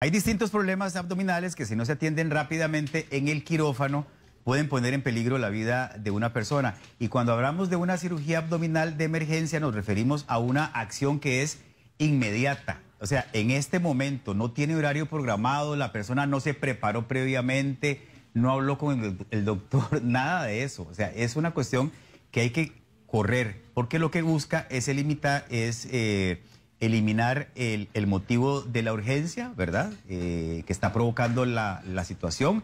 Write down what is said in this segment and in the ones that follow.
Hay distintos problemas abdominales que si no se atienden rápidamente en el quirófano pueden poner en peligro la vida de una persona. Y cuando hablamos de una cirugía abdominal de emergencia nos referimos a una acción que es inmediata. O sea, en este momento no tiene horario programado, la persona no se preparó previamente, no habló con el doctor, nada de eso. O sea, es una cuestión que hay que correr, porque lo que busca es eliminar el motivo de la urgencia, ¿verdad? Que está provocando la situación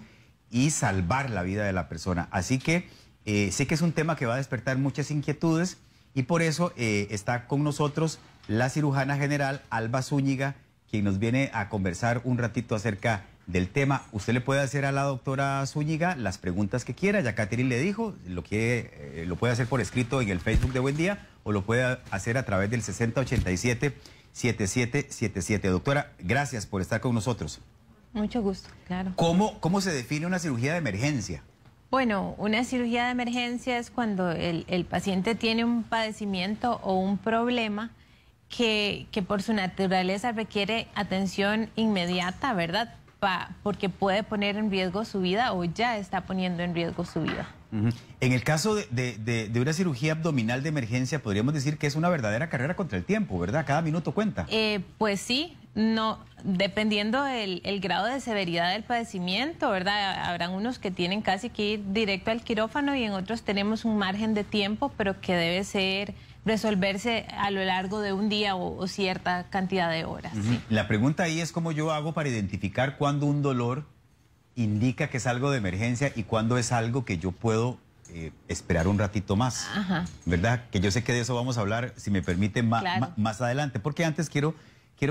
y salvar la vida de la persona. Así que sé que es un tema que va a despertar muchas inquietudes y por eso está con nosotros la cirujana general Alba Zúñiga, quien nos viene a conversar un ratito acerca del tema. Usted le puede hacer a la doctora Zúñiga las preguntas que quiera, ya Catherine le dijo, lo puede hacer por escrito en el Facebook de Buen Día o lo puede hacer a través del 6087-7777. Doctora, gracias por estar con nosotros. Mucho gusto, claro. ¿Cómo se define una cirugía de emergencia? Bueno, una cirugía de emergencia es cuando el paciente tiene un padecimiento o un problema que por su naturaleza requiere atención inmediata, ¿verdad? Porque puede poner en riesgo su vida o ya está poniendo en riesgo su vida. En el caso de una cirugía abdominal de emergencia, podríamos decir que es una verdadera carrera contra el tiempo, ¿verdad? Cada minuto cuenta. Pues sí, no, dependiendo el grado de severidad del padecimiento, ¿verdad? Habrán unos que tienen casi que ir directo al quirófano y en otros tenemos un margen de tiempo, pero que debe resolverse a lo largo de un día o cierta cantidad de horas. ¿Sí? La pregunta ahí es cómo yo hago para identificar cuándo un dolor indica que es algo de emergencia y cuándo es algo que yo puedo esperar un ratito más. Ajá. ¿Verdad? Que yo sé que de eso vamos a hablar, si me permite, más adelante. Porque antes quiero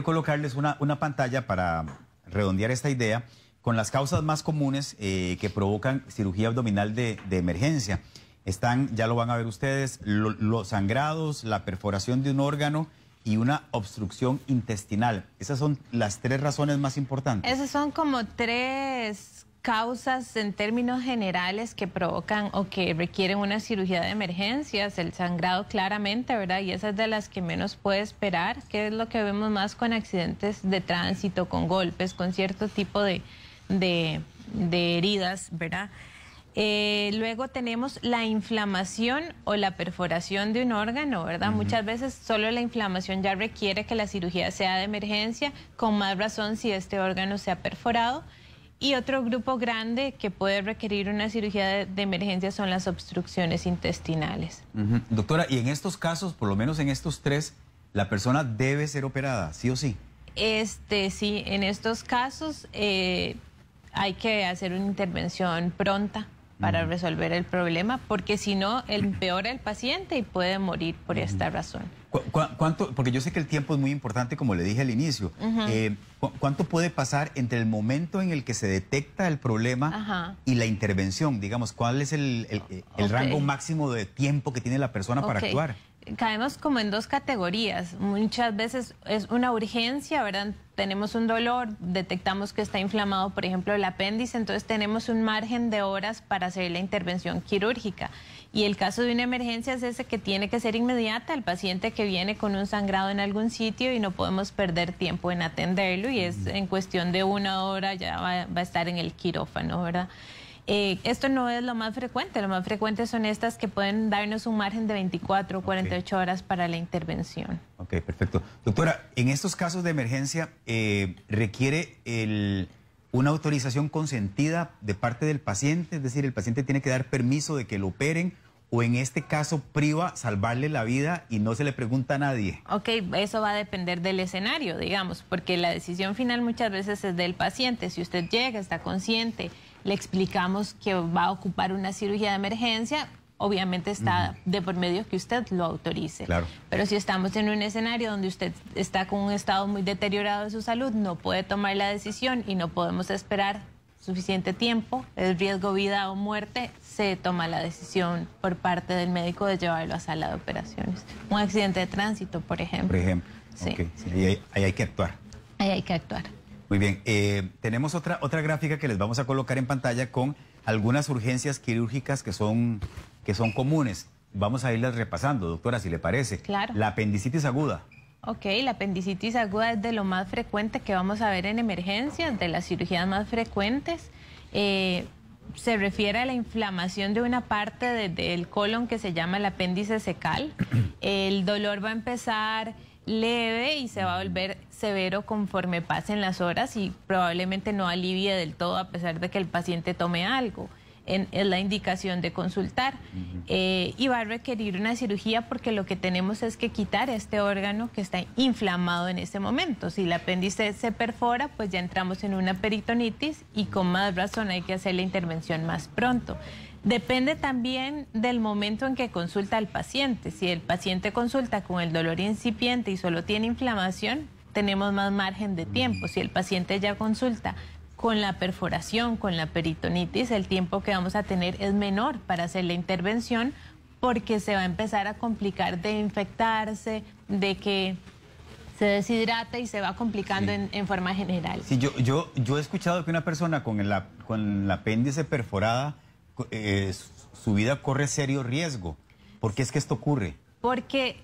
colocarles una pantalla para redondear esta idea con las causas más comunes que provocan cirugía abdominal de emergencia. Están, ya lo van a ver ustedes, los sangrados, la perforación de un órgano y una obstrucción intestinal. Esas son las tres razones más importantes. Esas son como tres causas en términos generales que provocan o que requieren una cirugía de emergencias. El sangrado claramente, ¿verdad? Y esa es de las que menos puede esperar, que es lo que vemos más con accidentes de tránsito, con golpes, con cierto tipo de heridas, ¿verdad? Luego tenemos la inflamación o la perforación de un órgano, ¿verdad? Muchas veces solo la inflamación ya requiere que la cirugía sea de emergencia, con más razón si este órgano se ha perforado. Y otro grupo grande que puede requerir una cirugía de emergencia son las obstrucciones intestinales. Doctora, y en estos casos, por lo menos en estos tres, ¿la persona debe ser operada, sí o sí? Sí, en estos casos hay que hacer una intervención pronta para resolver el problema, porque si no, empeora el paciente y puede morir por esta razón. ¿Cuánto? Porque yo sé que el tiempo es muy importante, como le dije al inicio. ¿Cuánto puede pasar entre el momento en el que se detecta el problema y la intervención? Digamos, ¿cuál es el rango máximo de tiempo que tiene la persona para actuar? Caemos como en dos categorías. Muchas veces es una urgencia, ¿verdad? Tenemos un dolor, detectamos que está inflamado, por ejemplo, el apéndice, entonces tenemos un margen de horas para hacer la intervención quirúrgica. Y el caso de una emergencia es ese que tiene que ser inmediata, el paciente que viene con un sangrado en algún sitio y no podemos perder tiempo en atenderlo y es en cuestión de una hora ya va a estar en el quirófano, ¿verdad? Esto no es lo más frecuente son estas que pueden darnos un margen de 24 o 48 horas para la intervención. Ok, perfecto. Doctora, en estos casos de emergencia, ¿requiere una autorización consentida de parte del paciente? Es decir, ¿el paciente tiene que dar permiso de que lo operen? ¿O en este caso priva salvarle la vida y no se le pregunta a nadie? Ok, eso va a depender del escenario, digamos, porque la decisión final muchas veces es del paciente. Si usted llega, está consciente, le explicamos que va a ocupar una cirugía de emergencia, obviamente está de por medio que usted lo autorice. Claro. Pero si estamos en un escenario donde usted está con un estado muy deteriorado de su salud, no puede tomar la decisión y no podemos esperar suficiente tiempo, el riesgo vida o muerte, se toma la decisión por parte del médico de llevarlo a sala de operaciones. Un accidente de tránsito, por ejemplo. Por ejemplo. Sí. Okay. Sí, ahí hay que actuar. Ahí hay que actuar. Muy bien. Tenemos otra gráfica que les vamos a colocar en pantalla con algunas urgencias quirúrgicas que son comunes. Vamos a irlas repasando, doctora, si le parece. Claro. La apendicitis aguda. Ok, la apendicitis aguda es de lo más frecuente que vamos a ver en emergencias, de las cirugías más frecuentes. Se refiere a la inflamación de una parte del colon que se llama el apéndice secal. El dolor va a empezar leve y se va a volver severo conforme pasen las horas y probablemente no alivie del todo a pesar de que el paciente tome algo. Es la indicación de consultar y va a requerir una cirugía porque lo que tenemos es que quitar este órgano que está inflamado en este momento. Si el apéndice se perfora, pues ya entramos en una peritonitis y con más razón hay que hacer la intervención más pronto. Depende también del momento en que consulta al paciente. Si el paciente consulta con el dolor incipiente y solo tiene inflamación, tenemos más margen de tiempo. Si el paciente ya consulta con la perforación, con la peritonitis, el tiempo que vamos a tener es menor para hacer la intervención porque se va a empezar a complicar de infectarse, de que se deshidrata y se va complicando en forma general. Sí, yo he escuchado que una persona con el apéndice perforada, su vida corre serio riesgo. ¿Por qué es que esto ocurre? Porque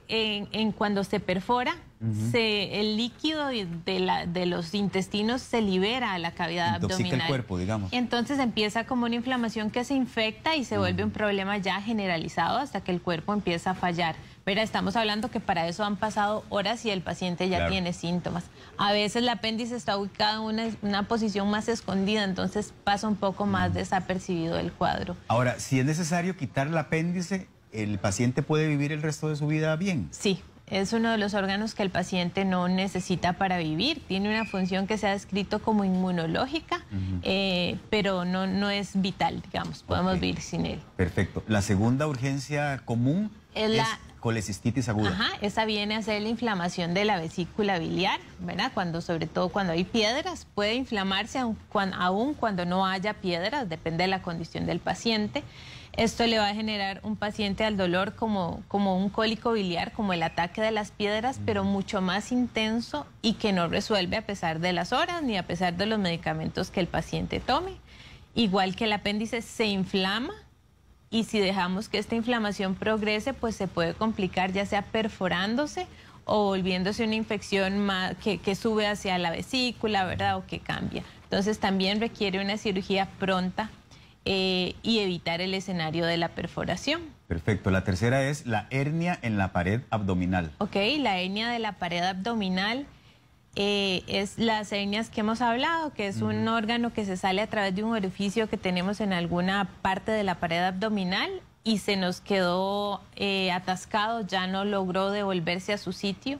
cuando se perfora, el líquido de los intestinos se libera a la cavidad abdominal. Intoxica el cuerpo, digamos. Entonces empieza como una inflamación que se infecta y se vuelve un problema ya generalizado hasta que el cuerpo empieza a fallar. Pero estamos hablando que para eso han pasado horas y el paciente ya tiene síntomas. A veces el apéndice está ubicado en una posición más escondida, entonces pasa un poco más desapercibido el cuadro. Ahora, si es necesario quitar el apéndice, ¿el paciente puede vivir el resto de su vida bien? Sí, es uno de los órganos que el paciente no necesita para vivir. Tiene una función que se ha descrito como inmunológica, pero no es vital, digamos. Podemos vivir sin él. Perfecto. La segunda urgencia común es colecistitis aguda. Ajá, esa viene a ser la inflamación de la vesícula biliar, ¿verdad? Sobre todo cuando hay piedras, puede inflamarse aun cuando no haya piedras, depende de la condición del paciente. Esto le va a generar un paciente al dolor como un cólico biliar, como el ataque de las piedras, pero mucho más intenso y que no resuelve a pesar de las horas ni a pesar de los medicamentos que el paciente tome. Igual que el apéndice se inflama y si dejamos que esta inflamación progrese, pues se puede complicar ya sea perforándose o volviéndose una infección que sube hacia la vesícula, ¿verdad? O que cambia. Entonces también requiere una cirugía pronta y evitar el escenario de la perforación. Perfecto. La tercera es la hernia en la pared abdominal. Ok, la hernia de la pared abdominal es las hernias que hemos hablado, que es un órgano que se sale a través de un orificio que tenemos en alguna parte de la pared abdominal y se nos quedó atascado, ya no logró devolverse a su sitio.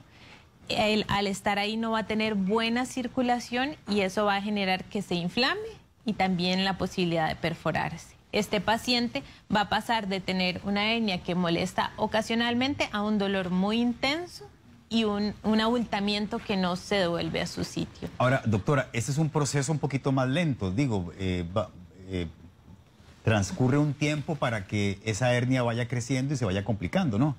Al estar ahí no va a tener buena circulación y eso va a generar que se inflame y también la posibilidad de perforarse. Este paciente va a pasar de tener una hernia que molesta ocasionalmente a un dolor muy intenso y un abultamiento que no se devuelve a su sitio. Ahora, doctora, este es un proceso un poquito más lento. Digo, transcurre un tiempo para que esa hernia vaya creciendo y se vaya complicando, ¿no?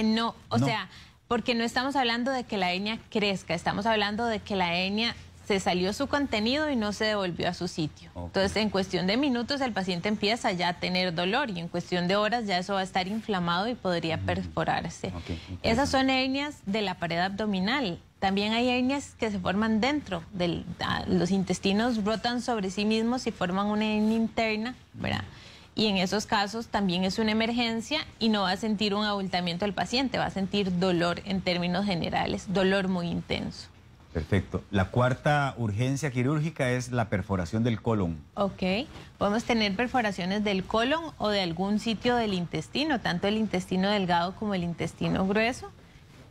No, o sea, porque no estamos hablando de que la hernia crezca, estamos hablando de que la hernia se salió su contenido y no se devolvió a su sitio. Entonces, en cuestión de minutos el paciente empieza ya a tener dolor y en cuestión de horas ya eso va a estar inflamado y podría perforarse. Esas son hernias de la pared abdominal. También hay hernias que se forman dentro, los intestinos rotan sobre sí mismos y forman una hernia interna, ¿verdad? Y en esos casos también es una emergencia y no va a sentir un abultamiento el paciente, va a sentir dolor en términos generales, dolor muy intenso. Perfecto. La cuarta urgencia quirúrgica es la perforación del colon. Ok. Podemos tener perforaciones del colon o de algún sitio del intestino, tanto el intestino delgado como el intestino grueso,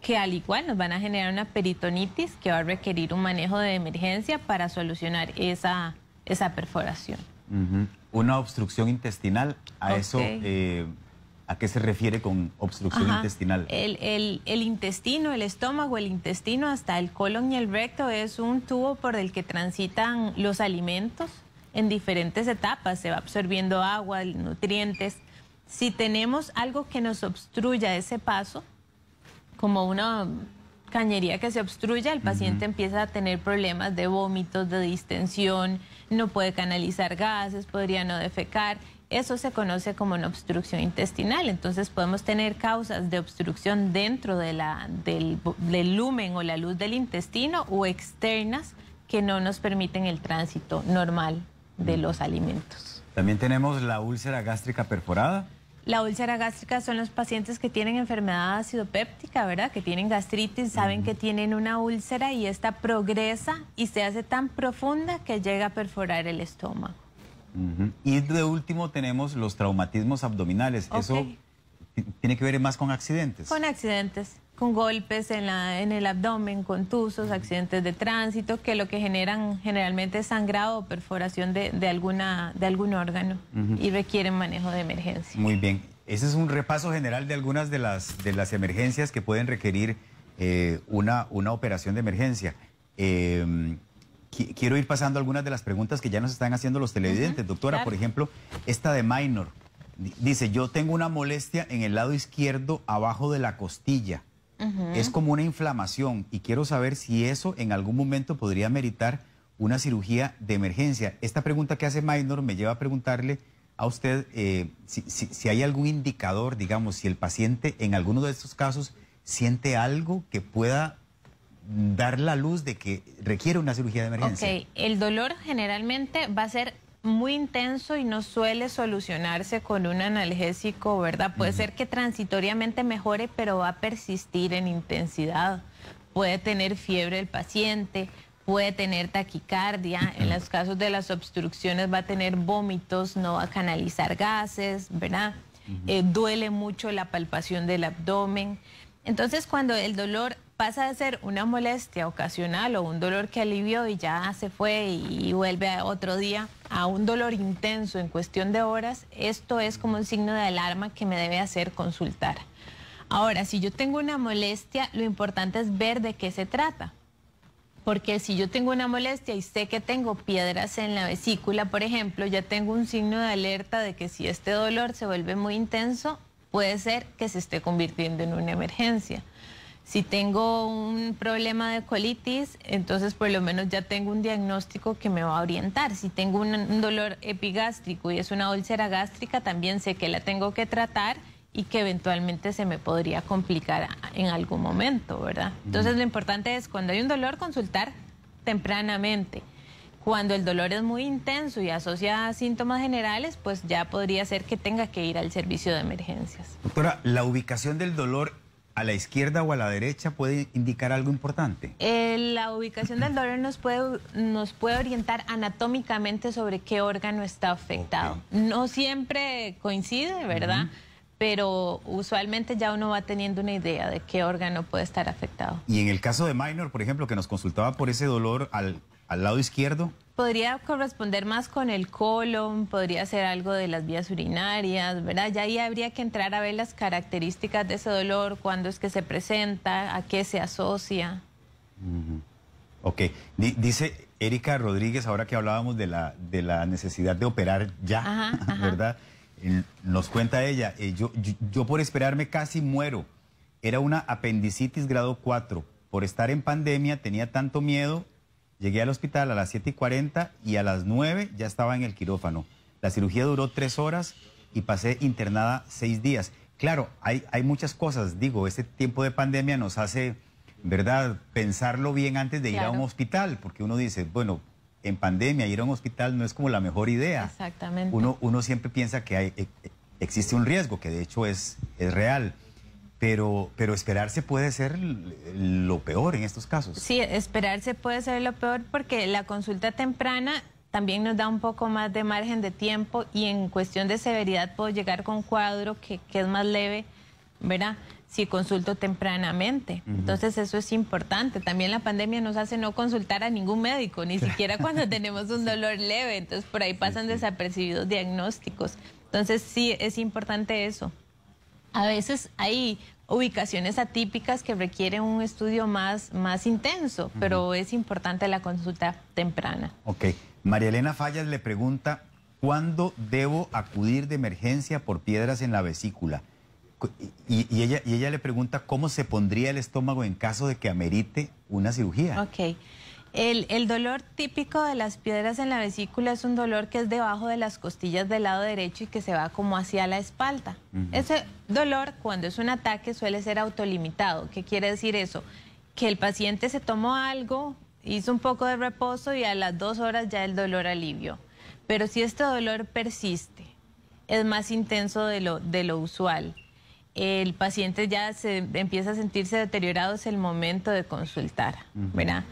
que al igual nos van a generar una peritonitis que va a requerir un manejo de emergencia para solucionar esa perforación. Una obstrucción intestinal, eso... ¿A qué se refiere con obstrucción intestinal? El intestino, el estómago, el intestino hasta el colon y el recto es un tubo por el que transitan los alimentos en diferentes etapas. Se va absorbiendo agua, nutrientes. Si tenemos algo que nos obstruya ese paso, como cañería que se obstruya, el paciente empieza a tener problemas de vómitos, de distensión, no puede canalizar gases, podría no defecar. Eso se conoce como una obstrucción intestinal. Entonces podemos tener causas de obstrucción dentro de del lumen o la luz del intestino o externas que no nos permiten el tránsito normal de los alimentos. También tenemos la úlcera gástrica perforada. La úlcera gástrica son los pacientes que tienen enfermedad ácido péptica, ¿verdad? Que tienen gastritis, saben que tienen una úlcera y esta progresa y se hace tan profunda que llega a perforar el estómago. Y de último tenemos los traumatismos abdominales. ¿Eso tiene que ver más con accidentes? Con accidentes, con golpes en el abdomen, contusos, accidentes de tránsito, que lo que generan generalmente es sangrado o perforación de algún órgano y requieren manejo de emergencia. Muy bien. Ese es un repaso general de algunas de las emergencias que pueden requerir una operación de emergencia. Quiero ir pasando algunas de las preguntas que ya nos están haciendo los televidentes. Doctora, claro. Por ejemplo, esta de Minor. Dice, yo tengo una molestia en el lado izquierdo abajo de la costilla. Es como una inflamación y quiero saber si eso en algún momento podría meritar una cirugía de emergencia. Esta pregunta que hace Minor me lleva a preguntarle a usted si hay algún indicador, digamos, si el paciente en alguno de estos casos siente algo que pueda dar la luz de que requiere una cirugía de emergencia. Ok, el dolor generalmente va a ser muy intenso y no suele solucionarse con un analgésico, ¿verdad? Puede ser que transitoriamente mejore, pero va a persistir en intensidad. Puede tener fiebre el paciente, puede tener taquicardia, en los casos de las obstrucciones va a tener vómitos, no va a canalizar gases, ¿verdad? Duele mucho la palpación del abdomen. Entonces, cuando el dolor pasa de ser una molestia ocasional o un dolor que alivió y ya se fue y vuelve a otro día a un dolor intenso en cuestión de horas, esto es como un signo de alarma que me debe hacer consultar. Ahora, si yo tengo una molestia, lo importante es ver de qué se trata. Porque si yo tengo una molestia y sé que tengo piedras en la vesícula, por ejemplo, ya tengo un signo de alerta de que si este dolor se vuelve muy intenso, puede ser que se esté convirtiendo en una emergencia. Si tengo un problema de colitis, entonces por lo menos ya tengo un diagnóstico que me va a orientar. Si tengo un dolor epigástrico y es una úlcera gástrica, también sé que la tengo que tratar y que eventualmente se me podría complicar en algún momento, ¿verdad? Entonces lo importante es cuando hay un dolor consultar tempranamente. Cuando el dolor es muy intenso y asocia a síntomas generales, pues ya podría ser que tenga que ir al servicio de emergencias. Doctora, ¿la ubicación del dolor a la izquierda o a la derecha puede indicar algo importante? La ubicación del dolor nos puede orientar anatómicamente sobre qué órgano está afectado. No siempre coincide, ¿verdad? Pero usualmente ya uno va teniendo una idea de qué órgano puede estar afectado. Y en el caso de Minor, por ejemplo, que nos consultaba por ese dolor al lado izquierdo. Podría corresponder más con el colon, podría ser algo de las vías urinarias, ¿verdad? Ya ahí habría que entrar a ver las características de ese dolor, cuándo es que se presenta, a qué se asocia. Ok. Dice Erika Rodríguez, ahora que hablábamos de la necesidad de operar ya, ¿verdad? Nos cuenta ella, yo por esperarme casi muero. Era una apendicitis grado 4. Por estar en pandemia tenía tanto miedo. Llegué al hospital a las 7:40 y a las 9 ya estaba en el quirófano. La cirugía duró 3 horas y pasé internada 6 días. Claro, hay muchas cosas. Digo, este tiempo de pandemia nos hace, ¿verdad?, pensarlo bien antes de ir a un hospital. Porque uno dice, bueno, en pandemia ir a un hospital no es como la mejor idea. Exactamente. Uno siempre piensa que existe un riesgo, que de hecho es real. Pero esperarse puede ser lo peor en estos casos. Sí, esperarse puede ser lo peor porque la consulta temprana también nos da un poco más de margen de tiempo y en cuestión de severidad puedo llegar con un cuadro que es más leve, ¿verdad? Si consulto tempranamente. Entonces eso es importante. También la pandemia nos hace no consultar a ningún médico, ni siquiera cuando tenemos un dolor leve. Entonces por ahí pasan desapercibidos diagnósticos. Entonces sí, es importante eso. A veces hay ubicaciones atípicas que requieren un estudio más intenso, pero es importante la consulta temprana. Ok. María Elena Fallas le pregunta, ¿cuándo debo acudir de emergencia por piedras en la vesícula? Y ella le pregunta cómo se pondría el estómago en caso de que amerite una cirugía. Ok. El dolor típico de las piedras en la vesícula es un dolor que es debajo de las costillas del lado derecho y que se va como hacia la espalda. Ese dolor, cuando es un ataque, suele ser autolimitado. ¿Qué quiere decir eso? Que el paciente se tomó algo, hizo un poco de reposo y a las 2 horas ya el dolor alivió. Pero si este dolor persiste, es más intenso de lo usual, el paciente ya se empieza a sentirse deteriorado, es el momento de consultar, ¿verdad?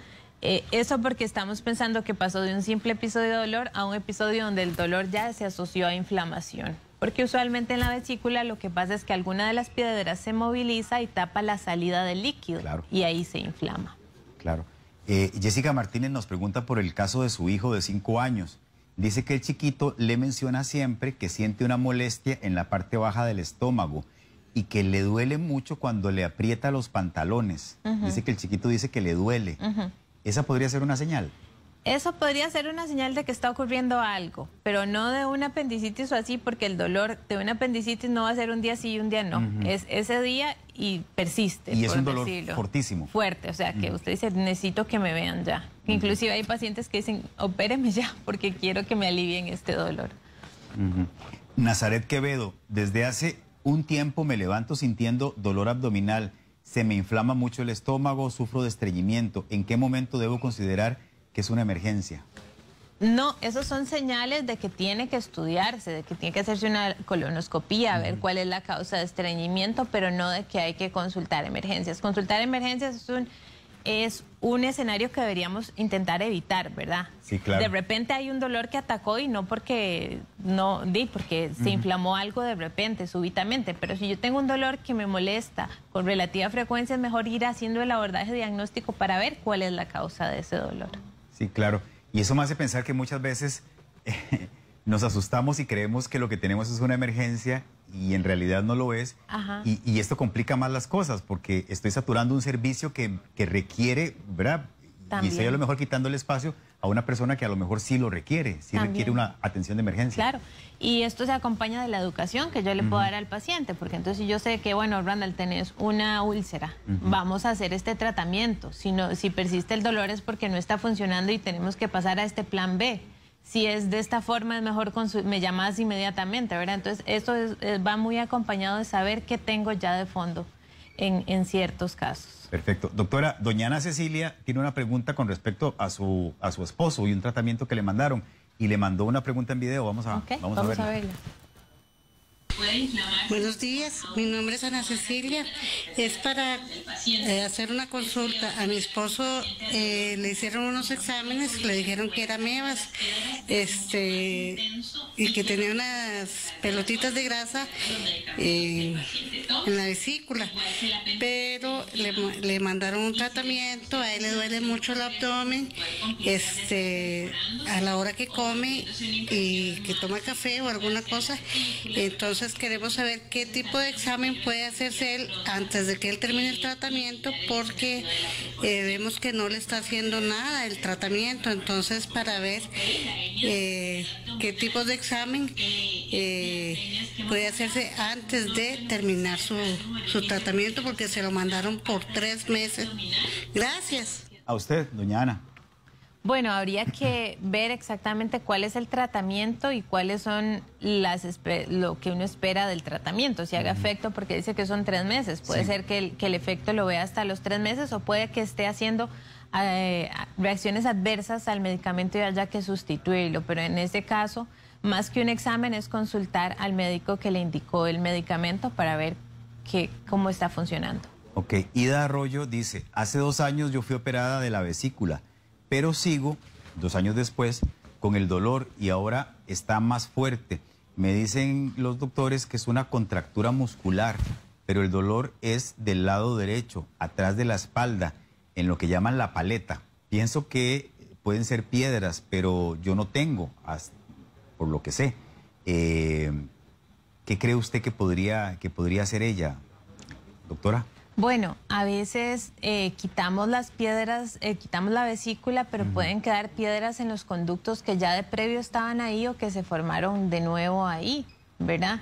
Eso porque estamos pensando que pasó de un simple episodio de dolor a un episodio donde el dolor ya se asoció a inflamación. Porque usualmente en la vesícula lo que pasa es que alguna de las piedras se moviliza y tapa la salida del líquido. Claro. Y ahí se inflama. Claro. Jessica Martínez nos pregunta por el caso de su hijo de 5 años. Dice que el chiquito le menciona siempre que siente una molestia en la parte baja del estómago y que le duele mucho cuando le aprieta los pantalones. Dice que el chiquito dice que le duele. ¿Esa podría ser una señal? Eso podría ser una señal de que está ocurriendo algo, pero no de una apendicitis o así, porque el dolor de una apendicitis no va a ser un día sí y un día no. Es ese día y persiste. Y es un dolor fortísimo. Fuerte, o sea, que usted dice, necesito que me vean ya. Inclusive hay pacientes que dicen, opéreme ya, porque quiero que me alivien este dolor. Nazaret Quevedo, desde hace un tiempo me levanto sintiendo dolor abdominal, se me inflama mucho el estómago, sufro de estreñimiento. ¿En qué momento debo considerar que es una emergencia? No, esos son señales de que tiene que estudiarse, de que tiene que hacerse una colonoscopía, a ver cuál es la causa de estreñimiento, pero no de que hay que consultar emergencias. Consultar emergencias es un escenario que deberíamos intentar evitar, ¿verdad? Sí, claro. De repente hay un dolor que atacó y no porque porque se inflamó algo de repente, súbitamente, pero si yo tengo un dolor que me molesta con relativa frecuencia, es mejor ir haciendo el abordaje diagnóstico para ver cuál es la causa de ese dolor. Sí, claro. Y eso me hace pensar que muchas veces nos asustamos y creemos que lo que tenemos es una emergencia y en realidad no lo es. Y esto complica más las cosas porque estoy saturando un servicio que requiere, ¿verdad? También. Y estoy a lo mejor quitando el espacio a una persona que a lo mejor sí lo requiere, sí requiere una atención de emergencia. Claro, y esto se acompaña de la educación que yo le puedo dar al paciente, porque entonces si yo sé que, bueno, Randall, tenés una úlcera, vamos a hacer este tratamiento. Si persiste el dolor es porque no está funcionando y tenemos que pasar a este plan B. Si es de esta forma, es mejor me llamas inmediatamente, ¿verdad? Entonces, eso va muy acompañado de saber qué tengo ya de fondo en ciertos casos. Perfecto. Doctora, doña Ana Cecilia tiene una pregunta con respecto a su esposo y un tratamiento que le mandaron. Y le mandó una pregunta en video. Vamos a verla. Buenos días, mi nombre es Ana Cecilia. Es para hacer una consulta. A mi esposo le hicieron unos exámenes, le dijeron que era amebas y que tenía unas pelotitas de grasa en la vesícula, pero le mandaron un tratamiento. A él le duele mucho el abdomen a la hora que come y que toma café o alguna cosa. Entonces queremos saber qué tipo de examen puede hacerse él antes de que él termine el tratamiento, porque vemos que no le está haciendo nada el tratamiento. Entonces, para ver qué tipo de examen puede hacerse antes de terminar su tratamiento, porque se lo mandaron por 3 meses. Gracias. A usted, doña Ana. Bueno, habría que ver exactamente cuál es el tratamiento y cuáles son lo que uno espera del tratamiento, si haga efecto, porque dice que son 3 meses. Puede ser que el efecto lo vea hasta los 3 meses o puede que esté haciendo reacciones adversas al medicamento y haya que sustituirlo. Pero en este caso, más que un examen, es consultar al médico que le indicó el medicamento para ver cómo está funcionando. Ok, Ida Arroyo dice, hace 2 años yo fui operada de la vesícula, pero sigo, 2 años después, con el dolor y ahora está más fuerte. Me dicen los doctores que es una contractura muscular, pero el dolor es del lado derecho, atrás de la espalda, en lo que llaman la paleta. Pienso que pueden ser piedras, pero yo no tengo, por lo que sé. ¿Qué cree usted que podría hacer ella, doctora? Bueno, a veces quitamos las piedras, quitamos la vesícula, pero pueden quedar piedras en los conductos que ya de previo estaban ahí o que se formaron de nuevo ahí, ¿verdad?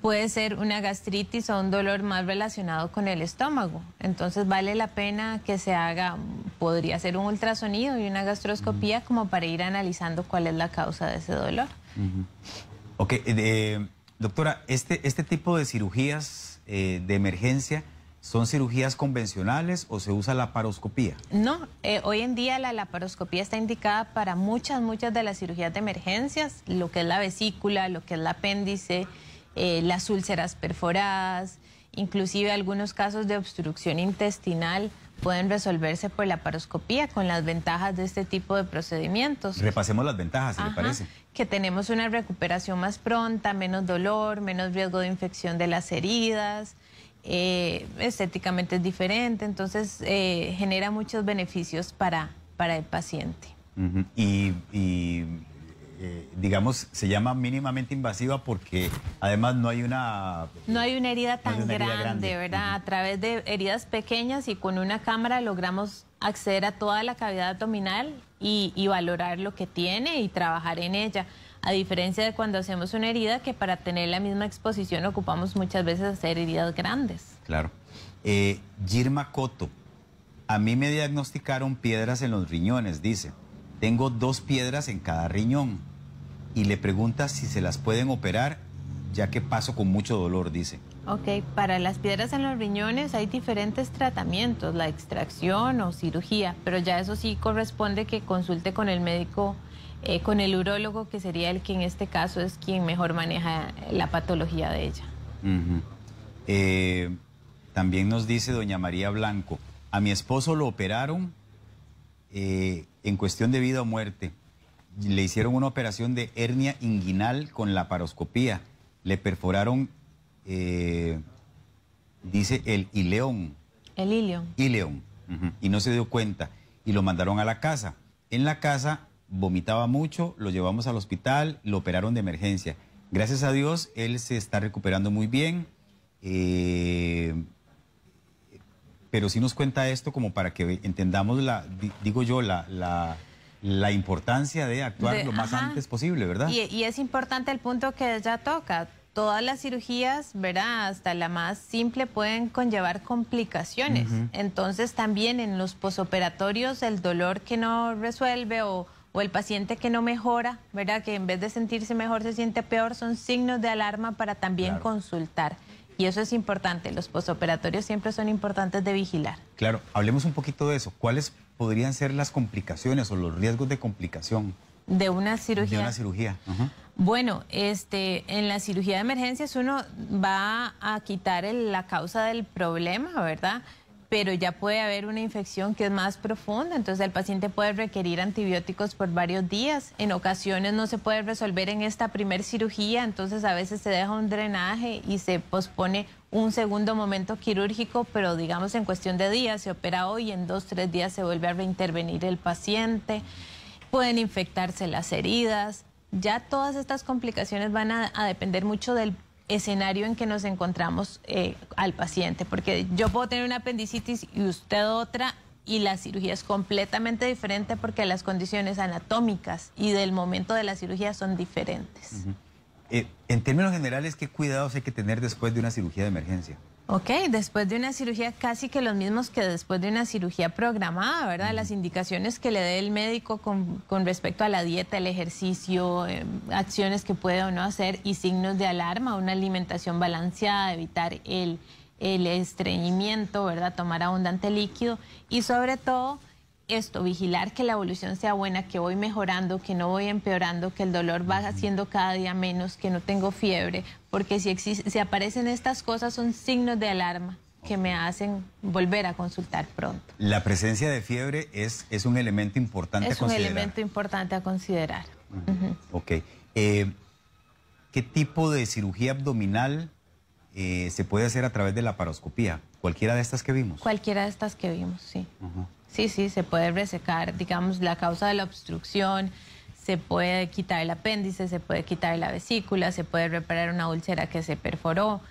puede ser una gastritis o un dolor más relacionado con el estómago. Entonces vale la pena que se haga, podría ser un ultrasonido y una gastroscopía como para ir analizando cuál es la causa de ese dolor. Ok, doctora, este tipo de cirugías de emergencia, ¿son cirugías convencionales o se usa la laparoscopía? No, hoy en día la laparoscopía está indicada para muchas de las cirugías de emergencias, lo que es la vesícula, lo que es el apéndice, las úlceras perforadas, inclusive algunos casos de obstrucción intestinal pueden resolverse por laparoscopía con las ventajas de este tipo de procedimientos. Repasemos las ventajas, si le parece. Que tenemos una recuperación más pronta, menos dolor, menos riesgo de infección de las heridas, estéticamente es diferente, entonces genera muchos beneficios para el paciente. Digamos, se llama mínimamente invasiva porque además no hay una... No hay una herida tan grande, ¿verdad? A través de heridas pequeñas y con una cámara logramos acceder a toda la cavidad abdominal y valorar lo que tiene y trabajar en ella. A diferencia de cuando hacemos una herida que para tener la misma exposición ocupamos muchas veces hacer heridas grandes. Claro. Girma Coto, a mí me diagnosticaron piedras en los riñones, dice. Tengo 2 piedras en cada riñón y le pregunta si se las pueden operar, ya que paso con mucho dolor, dice. Ok, para las piedras en los riñones hay diferentes tratamientos, la extracción o cirugía, pero ya eso sí corresponde que consulte con el médico, con el urólogo, que sería el que en este caso es quien mejor maneja la patología de ella. También nos dice doña María Blanco, a mi esposo lo operaron en cuestión de vida o muerte. Le hicieron una operación de hernia inguinal con laparoscopía. Le perforaron, dice, el ileón. El ilion. Ileón. Y no se dio cuenta. Y lo mandaron a la casa. En la casa vomitaba mucho, lo llevamos al hospital, lo operaron de emergencia. Gracias a Dios, él se está recuperando muy bien. Pero sí nos cuenta esto como para que entendamos la importancia de actuar lo más antes posible, ¿verdad? Y es importante el punto que ella toca. Todas las cirugías, ¿verdad? Hasta la más simple pueden conllevar complicaciones. Entonces también en los posoperatorios el dolor que no resuelve o el paciente que no mejora, ¿verdad? Que en vez de sentirse mejor se siente peor, son signos de alarma para también consultar. Y eso es importante, los posoperatorios siempre son importantes de vigilar. Claro, hablemos un poquito de eso. ¿Cuáles podrían ser las complicaciones o los riesgos de complicación? De una cirugía. De una cirugía. Bueno, en la cirugía de emergencias uno va a quitar la causa del problema, ¿verdad? Pero ya puede haber una infección que es más profunda, entonces el paciente puede requerir antibióticos por varios días. En ocasiones no se puede resolver en esta primer cirugía, entonces a veces se deja un drenaje y se pospone un segundo momento quirúrgico, pero digamos en cuestión de días, se opera hoy y en 2 o 3 días se vuelve a reintervenir el paciente. Pueden infectarse las heridas. Ya todas estas complicaciones van a depender mucho del escenario en que nos encontramos al paciente, porque yo puedo tener una apendicitis y usted otra, y la cirugía es completamente diferente porque las condiciones anatómicas y del momento de la cirugía son diferentes. En términos generales, ¿qué cuidados hay que tener después de una cirugía de emergencia? Ok, después de una cirugía casi que los mismos que después de una cirugía programada, ¿verdad? Las indicaciones que le dé el médico con respecto a la dieta, el ejercicio, acciones que puede o no hacer y signos de alarma, una alimentación balanceada, evitar el estreñimiento, ¿verdad? Tomar abundante líquido y sobre todo vigilar que la evolución sea buena, que voy mejorando, que no voy empeorando, que el dolor va haciendo cada día menos, que no tengo fiebre, porque si aparecen estas cosas son signos de alarma que me hacen volver a consultar pronto. La presencia de fiebre es un elemento importante a considerar. Es un elemento importante a considerar. Ok. ¿Qué tipo de cirugía abdominal se puede hacer a través de la laparoscopía? ¿Cualquiera de estas que vimos? Cualquiera de estas que vimos, sí. Sí, se puede resecar, digamos, la causa de la obstrucción, se puede quitar el apéndice, se puede quitar la vesícula, se puede reparar una úlcera que se perforó,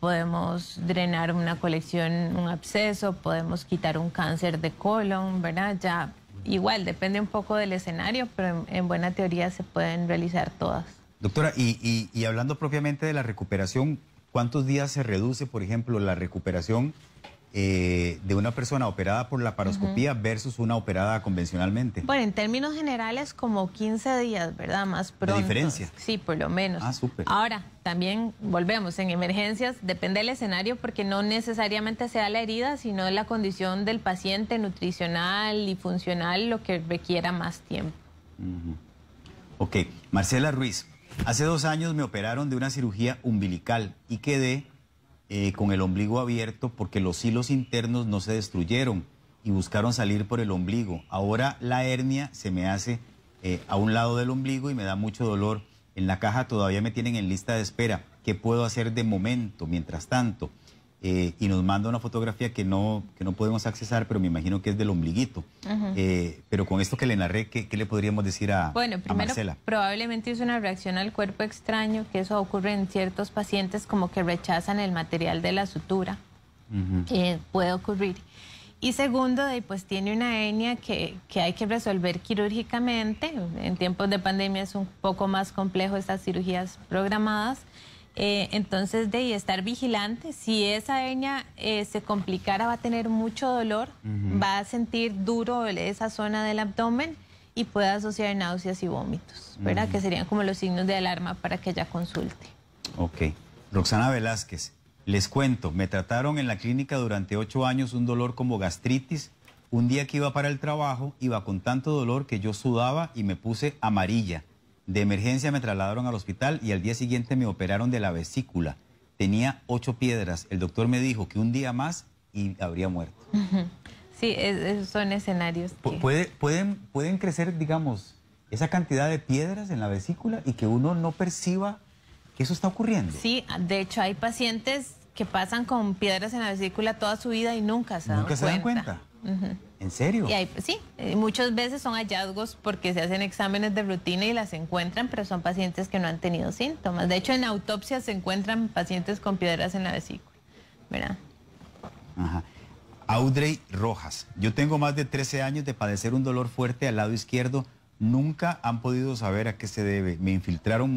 podemos drenar una colección, un absceso, podemos quitar un cáncer de colon, ¿verdad? Ya igual, depende un poco del escenario, pero en buena teoría se pueden realizar todas. Doctora, y hablando propiamente de la recuperación, ¿cuántos días se reduce, por ejemplo, la recuperación de una persona operada por laparoscopía versus una operada convencionalmente? Bueno, en términos generales, como 15 días, ¿verdad? Más pronto. ¿De diferencia? Sí, por lo menos. Ah, súper. Ahora, también volvemos, en emergencias depende del escenario porque no necesariamente sea la herida, sino la condición del paciente nutricional y funcional lo que requiera más tiempo. Ok, Marcela Ruiz, hace 2 años me operaron de una cirugía umbilical y quedé con el ombligo abierto porque los hilos internos no se destruyeron y buscaron salir por el ombligo. Ahora la hernia se me hace a un lado del ombligo y me da mucho dolor. En la caja todavía me tienen en lista de espera. ¿Qué puedo hacer de momento, mientras tanto? Y nos manda una fotografía que no podemos accesar, pero me imagino que es del ombliguito. Pero con esto que le narré, ¿qué le podríamos decir a Marcela? Bueno, primero, probablemente es una reacción al cuerpo extraño, que eso ocurre en ciertos pacientes como que rechazan el material de la sutura. Puede ocurrir. Y segundo, pues tiene una hernia que hay que resolver quirúrgicamente. En tiempos de pandemia es un poco más complejo estas cirugías programadas. Entonces, de estar vigilante, si esa hernia se complicara, va a tener mucho dolor, va a sentir duro esa zona del abdomen y puede asociar náuseas y vómitos, ¿verdad? Que serían como los signos de alarma para que ella consulte. Ok. Roxana Velázquez, les cuento, me trataron en la clínica durante 8 años un dolor como gastritis. Un día que iba para el trabajo, iba con tanto dolor que yo sudaba y me puse amarilla. De emergencia me trasladaron al hospital y al día siguiente me operaron de la vesícula. Tenía 8 piedras. El doctor me dijo que un día más y habría muerto. Sí, son escenarios. ¿Pueden crecer, digamos, esa cantidad de piedras en la vesícula y que uno no perciba que eso está ocurriendo? Sí, de hecho hay pacientes que pasan con piedras en la vesícula toda su vida y nunca se dan cuenta. ¿Nunca se dan cuenta? ¿En serio? Sí, muchas veces son hallazgos porque se hacen exámenes de rutina y las encuentran, pero son pacientes que no han tenido síntomas. De hecho, en autopsia se encuentran pacientes con piedras en la vesícula, ¿verdad? Ajá. Audrey Rojas, yo tengo más de 13 años de padecer un dolor fuerte al lado izquierdo. Nunca han podido saber a qué se debe. Me infiltraron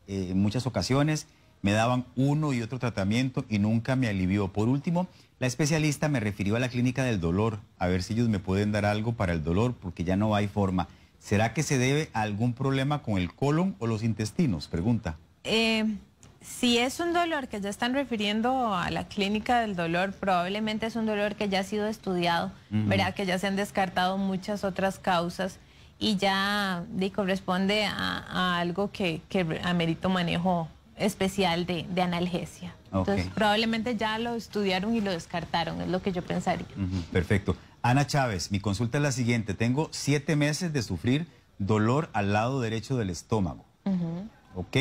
en muchas ocasiones, me daban uno y otro tratamiento y nunca me alivió. Por último, la especialista me refirió a la clínica del dolor, a ver si ellos me pueden dar algo para el dolor, porque ya no hay forma. ¿Será que se debe a algún problema con el colon o los intestinos? Pregunta. Si es un dolor que ya están refiriendo a la clínica del dolor, probablemente es un dolor que ya ha sido estudiado, ¿verdad? Que ya se han descartado muchas otras causas y ya corresponde a algo que amerita manejo especial de analgesia. Entonces, probablemente ya lo estudiaron y lo descartaron, es lo que yo pensaría. Perfecto. Ana Chávez, mi consulta es la siguiente. Tengo 7 meses de sufrir dolor al lado derecho del estómago. Ok.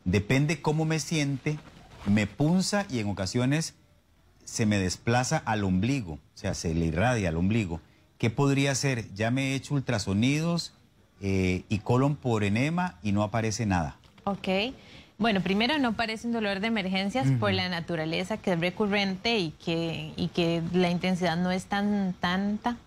Depende cómo me siente, me punza y en ocasiones se me desplaza al ombligo, o sea, se le irradia al ombligo. ¿Qué podría hacer? Ya me he hecho ultrasonidos y colon por enema y no aparece nada. Ok. Bueno, primero no parece un dolor de emergencias por la naturaleza, que es recurrente y que la intensidad no es tan tanta.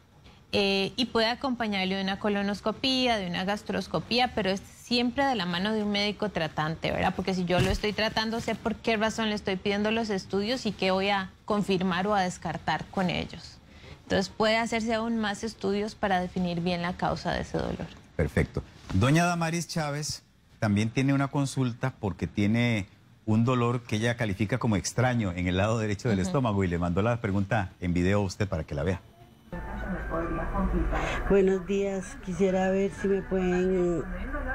Y puede acompañarle de una colonoscopía, de una gastroscopía, pero es siempre de la mano de un médico tratante, ¿verdad? Porque si yo lo estoy tratando, sé por qué razón le estoy pidiendo los estudios y qué voy a confirmar o a descartar con ellos. Entonces puede hacerse aún más estudios para definir bien la causa de ese dolor. Perfecto. Doña Damaris Chávez también tiene una consulta porque tiene un dolor que ella califica como extraño en el lado derecho del estómago y le mandó la pregunta en video a usted para que la vea. Buenos días, quisiera ver si me pueden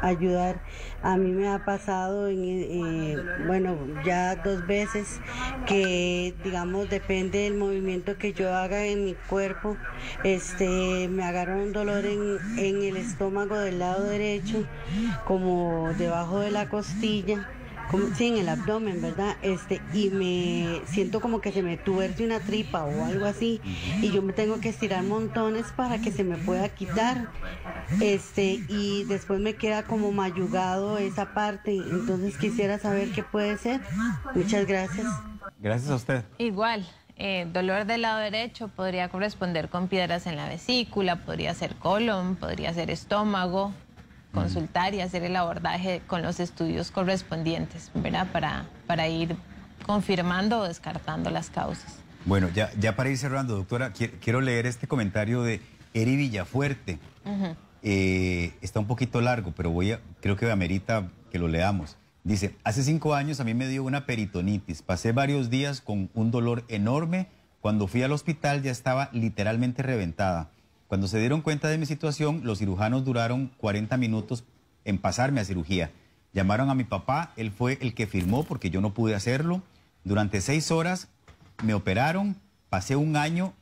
ayudar. A mí me ha pasado, bueno, ya 2 veces que, digamos, depende del movimiento que yo haga en mi cuerpo, me agarra un dolor en el estómago del lado derecho, como debajo de la costilla. Sí, en el abdomen, ¿verdad? Y me siento como que se me tuerce una tripa o algo así, y yo me tengo que estirar montones para que se me pueda quitar, y después me queda como mayugado esa parte, entonces quisiera saber qué puede ser. Muchas gracias. Gracias a usted. Igual. Dolor del lado derecho podría corresponder con piedras en la vesícula, podría ser colon, podría ser estómago. consultar y hacer el abordaje con los estudios correspondientes, ¿verdad? Para ir confirmando o descartando las causas. Bueno, ya para ir cerrando, doctora, quiero leer este comentario de Eri Villafuerte. Está un poquito largo, pero creo que amerita que lo leamos. Dice, hace 5 años a mí me dio una peritonitis. Pasé varios días con un dolor enorme. Cuando fui al hospital ya estaba literalmente reventada. Cuando se dieron cuenta de mi situación, los cirujanos duraron 40 minutos en pasarme a cirugía. Llamaron a mi papá, él fue el que firmó porque yo no pude hacerlo. Durante 6 horas me operaron, pasé 1 año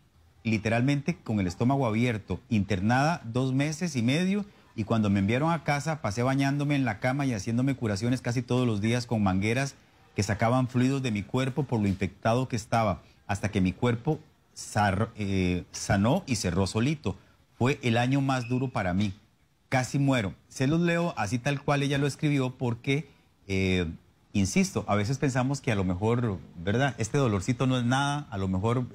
literalmente con el estómago abierto, internada 2 meses y medio, y cuando me enviaron a casa pasé bañándome en la cama y haciéndome curaciones casi todos los días con mangueras que sacaban fluidos de mi cuerpo por lo infectado que estaba, hasta que mi cuerpo sanó y cerró solito. Fue el año más duro para mí. Casi muero. Se los leo así tal cual ella lo escribió porque, insisto, a veces pensamos que a lo mejor, ¿verdad? Este dolorcito no es nada, a lo mejor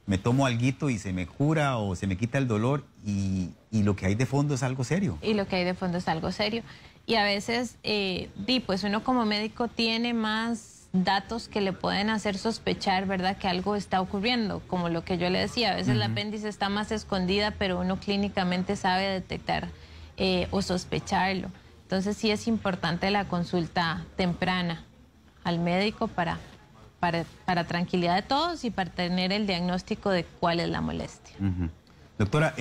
me tomo alguito y se me cura o se me quita el dolor y lo que hay de fondo es algo serio. Y lo que hay de fondo es algo serio. Y a veces, pues uno como médico tiene más datos que le pueden hacer sospechar, ¿verdad?, que algo está ocurriendo, como lo que yo le decía, a veces la apéndice está más escondida, pero uno clínicamente sabe detectar o sospecharlo. Entonces sí es importante la consulta temprana al médico para tranquilidad de todos y para tener el diagnóstico de cuál es la molestia. Doctora,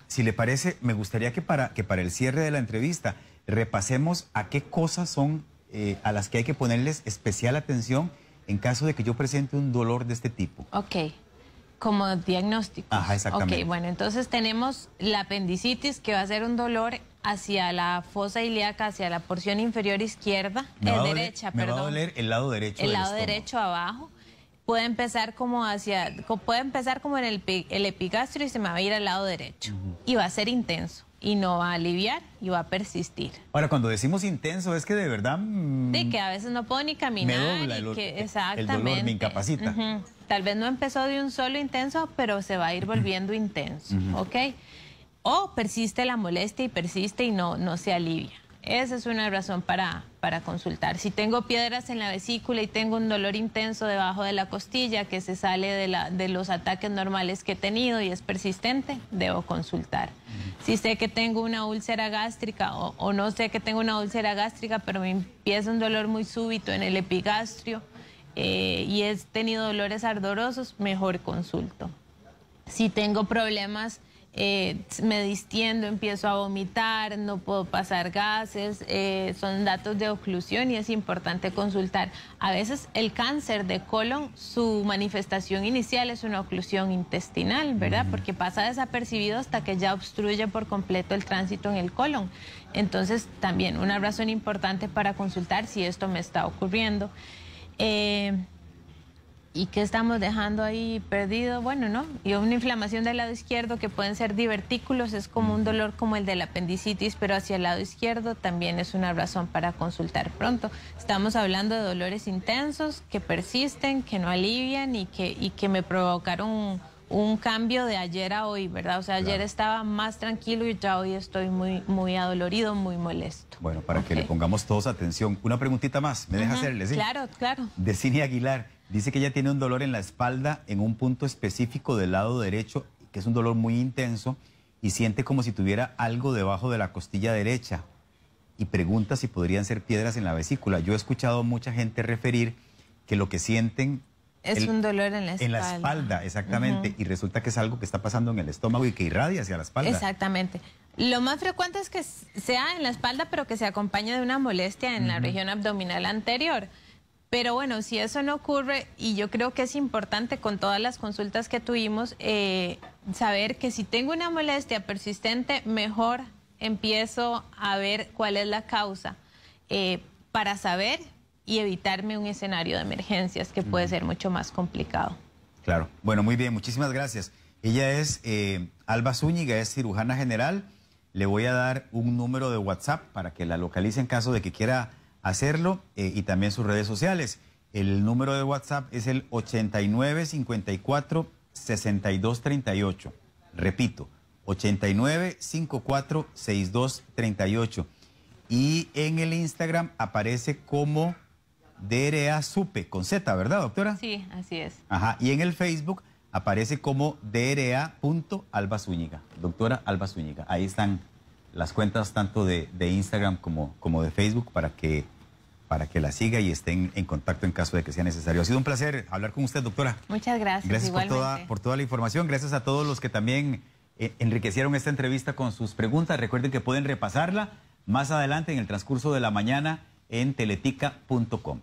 si le parece, me gustaría que para el cierre de la entrevista repasemos a qué cosas son a las que hay que ponerles especial atención en caso de que yo presente un dolor de este tipo. Ok, como diagnóstico. Ajá, exactamente. Ok, bueno, entonces tenemos la apendicitis, que va a ser un dolor hacia la fosa ilíaca, hacia la porción inferior izquierda, derecha, me va a doler el lado derecho del el lado estómago. derecho abajo. Puede empezar como en el epigastrio y se me va a ir al lado derecho. Y va a ser intenso. Y no va a aliviar y va a persistir. Ahora, cuando decimos intenso, es que de verdad... Sí, que a veces no puedo ni caminar. Me dobla el dolor, me incapacita. Tal vez no empezó de un solo intenso, pero se va a ir volviendo intenso, ¿ok? O persiste la molestia y persiste y no se alivia. Esa es una razón para consultar. Si tengo piedras en la vesícula y tengo un dolor intenso debajo de la costilla que se sale de los ataques normales que he tenido y es persistente, debo consultar. Si sé que tengo una úlcera gástrica o no sé que tengo una úlcera gástrica, pero me empieza un dolor muy súbito en el epigastrio y he tenido dolores ardorosos, mejor consulto. Si tengo problemas, me distiendo, empiezo a vomitar, no puedo pasar gases, son datos de oclusión y es importante consultar. A veces el cáncer de colon, su manifestación inicial es una oclusión intestinal, ¿verdad? Porque pasa desapercibido hasta que ya obstruye por completo el tránsito en el colon. Entonces, también una razón importante para consultar si esto me está ocurriendo. ¿Y qué estamos dejando ahí perdido? Bueno, ¿no? Y una inflamación del lado izquierdo que pueden ser divertículos, es como un dolor como el de la apendicitis, pero hacia el lado izquierdo también es una razón para consultar pronto. Estamos hablando de dolores intensos que persisten, que no alivian y que me provocaron un cambio de ayer a hoy, ¿verdad? O sea, ayer estaba más tranquilo y ya hoy estoy muy adolorido, muy molesto. Bueno, para que le pongamos todos atención. Una preguntita más, ¿me deja hacerle? ¿Sí? Claro, claro. De Cine Aguilar. Dice que ella tiene un dolor en la espalda en un punto específico del lado derecho, que es un dolor muy intenso, y siente como si tuviera algo debajo de la costilla derecha. Y pregunta si podrían ser piedras en la vesícula. Yo he escuchado a mucha gente referir que lo que sienten... Es un dolor en la espalda. En la espalda, exactamente. Y resulta que es algo que está pasando en el estómago y que irradia hacia la espalda. Exactamente. Lo más frecuente es que sea en la espalda, pero que se acompañe de una molestia en la región abdominal anterior. Pero bueno, si eso no ocurre, y yo creo que es importante con todas las consultas que tuvimos, saber que si tengo una molestia persistente, mejor empiezo a ver cuál es la causa para saber y evitarme un escenario de emergencias que puede ser mucho más complicado. Claro. Bueno, muy bien, muchísimas gracias. Ella es Alba Zúñiga, es cirujana general. Le voy a dar un número de WhatsApp para que la localice en caso de que quiera hacerlo y también sus redes sociales. El número de WhatsApp es el 8954-6238. Repito, 89546238. Y en el Instagram aparece como DRA Supe, con Z, ¿verdad, doctora? Sí, así es. Ajá, y en el Facebook aparece como DRA.Alba Zúñiga, doctora Alba Zúñiga. Ahí están las cuentas tanto de Instagram como de Facebook para que la siga y estén en contacto en caso de que sea necesario. Ha sido un placer hablar con usted, doctora. Muchas gracias. Gracias igualmente. por toda la información. Gracias a todos los que también enriquecieron esta entrevista con sus preguntas. Recuerden que pueden repasarla más adelante en el transcurso de la mañana en teletica.com.